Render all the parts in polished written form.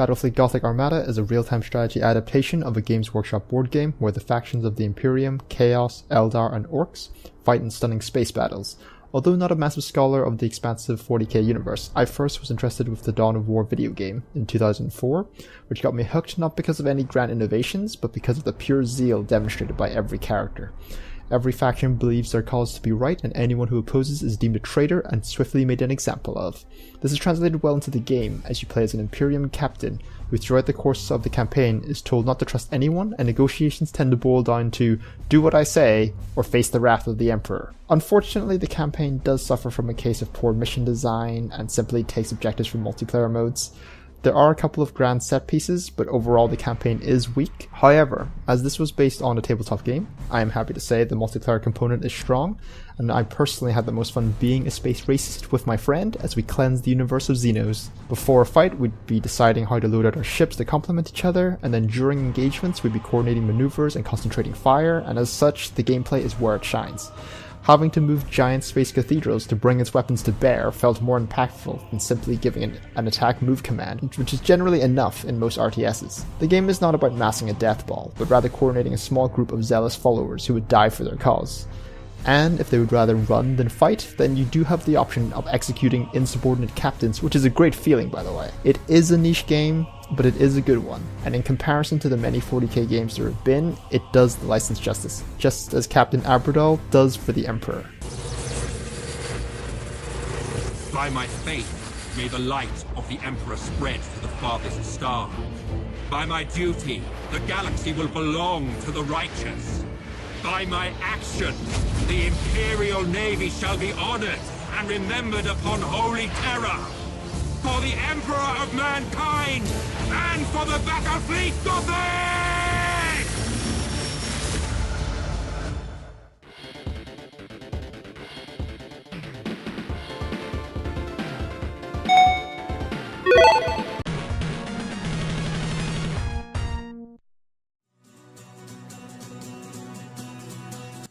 Battlefield Gothic Armada is a real-time strategy adaptation of a Games Workshop board game where the factions of the Imperium, Chaos, Eldar, and Orcs fight in stunning space battles. Although not a massive scholar of the expansive 40k universe, I first was interested with the Dawn of War video game in 2004, which got me hooked not because of any grand innovations, but because of the pure zeal demonstrated by every character. Every faction believes their cause to be right, and anyone who opposes is deemed a traitor and swiftly made an example of. This is translated well into the game, as you play as an Imperium captain, who throughout the course of the campaign is told not to trust anyone, and negotiations tend to boil down to do what I say, or face the wrath of the Emperor. Unfortunately, the campaign does suffer from a case of poor mission design, and simply takes objectives from multiplayer modes. There are a couple of grand set pieces, but overall the campaign is weak. However, as this was based on a tabletop game, I am happy to say the multiplayer component is strong, and I personally had the most fun being a space racist with my friend as we cleansed the universe of Xenos. Before a fight, we'd be deciding how to load out our ships to complement each other, and then during engagements we'd be coordinating maneuvers and concentrating fire, and as such, the gameplay is where it shines. Having to move giant space cathedrals to bring its weapons to bear felt more impactful than simply giving an attack move command, which is generally enough in most RTSs. The game is not about massing a death ball, but rather coordinating a small group of zealous followers who would die for their cause. And if they would rather run than fight, then you do have the option of executing insubordinate captains, which is a great feeling, by the way. It is a niche game, but it is a good one, and in comparison to the many 40k games there have been, it does the license justice, just as Captain Abradol does for the Emperor. By my faith, may the light of the Emperor spread to the farthest star. By my duty, the galaxy will belong to the righteous. By my actions, the Imperial Navy shall be honored and remembered upon holy terror. For the Emperor of mankind, and for the Battle Fleet Gothic!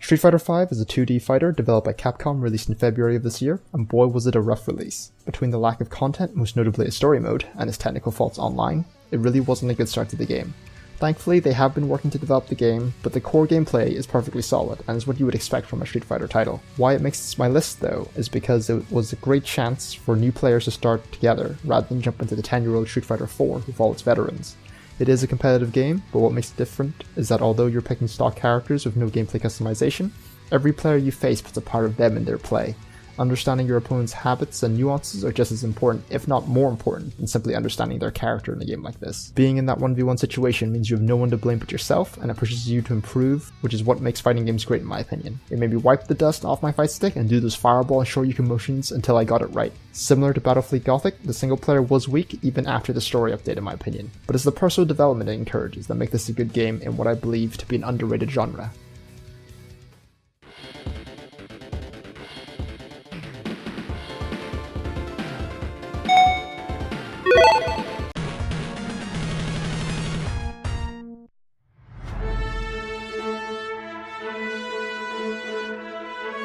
Street Fighter V is a 2D fighter developed by Capcom, released in February of this year, and boy was it a rough release. Between the lack of content, most notably a story mode, and its technical faults online, it really wasn't a good start to the game. Thankfully, they have been working to develop the game, but the core gameplay is perfectly solid, and is what you would expect from a Street Fighter title. Why it makes my list though, is because it was a great chance for new players to start together, rather than jump into the 10-year-old Street Fighter 4 with all its veterans. It is a competitive game, but what makes it different is that although you're picking stock characters with no gameplay customization, every player you face puts a part of them in their play. Understanding your opponent's habits and nuances are just as important, if not more important, than simply understanding their character in a game like this. Being in that 1v1 situation means you have no one to blame but yourself, and it pushes you to improve, which is what makes fighting games great in my opinion. It made me wipe the dust off my fight stick and do those fireball and shoryuken motions until I got it right. Similar to Battlefield Gothic, the single player was weak even after the story update in my opinion, but it's the personal development it encourages that make this a good game in what I believe to be an underrated genre.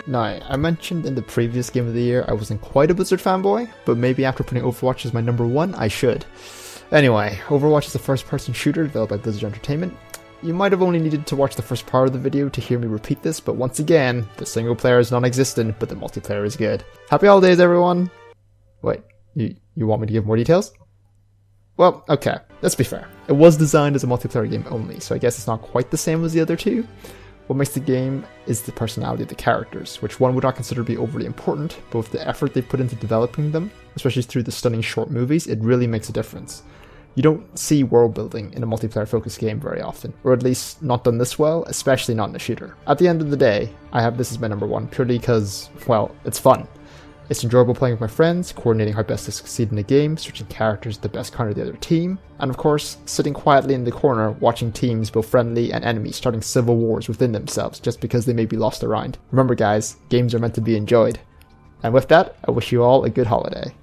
Now, I mentioned in the previous game of the year I wasn't quite a Blizzard fanboy, but maybe after putting Overwatch as my number one, I should. Anyway, Overwatch is a first-person shooter developed by Blizzard Entertainment. You might have only needed to watch the first part of the video to hear me repeat this, but once again, the single player is non-existent, but the multiplayer is good. Happy holidays, everyone! Wait, you want me to give more details? Well, okay, let's be fair. It was designed as a multiplayer game only, so I guess it's not quite the same as the other two. What makes the game is the personality of the characters, which one would not consider to be overly important, but with the effort they put into developing them, especially through the stunning short movies, it really makes a difference. You don't see world building in a multiplayer focused game very often, or at least not done this well, especially not in a shooter. At the end of the day, I have this as my number one purely because, well, it's fun. It's enjoyable playing with my friends, coordinating how best to succeed in a game, switching characters to the best counter the other team, and of course, sitting quietly in the corner watching teams, both friendly and enemy, starting civil wars within themselves just because they may be lost around. Remember guys, games are meant to be enjoyed. And with that, I wish you all a good holiday.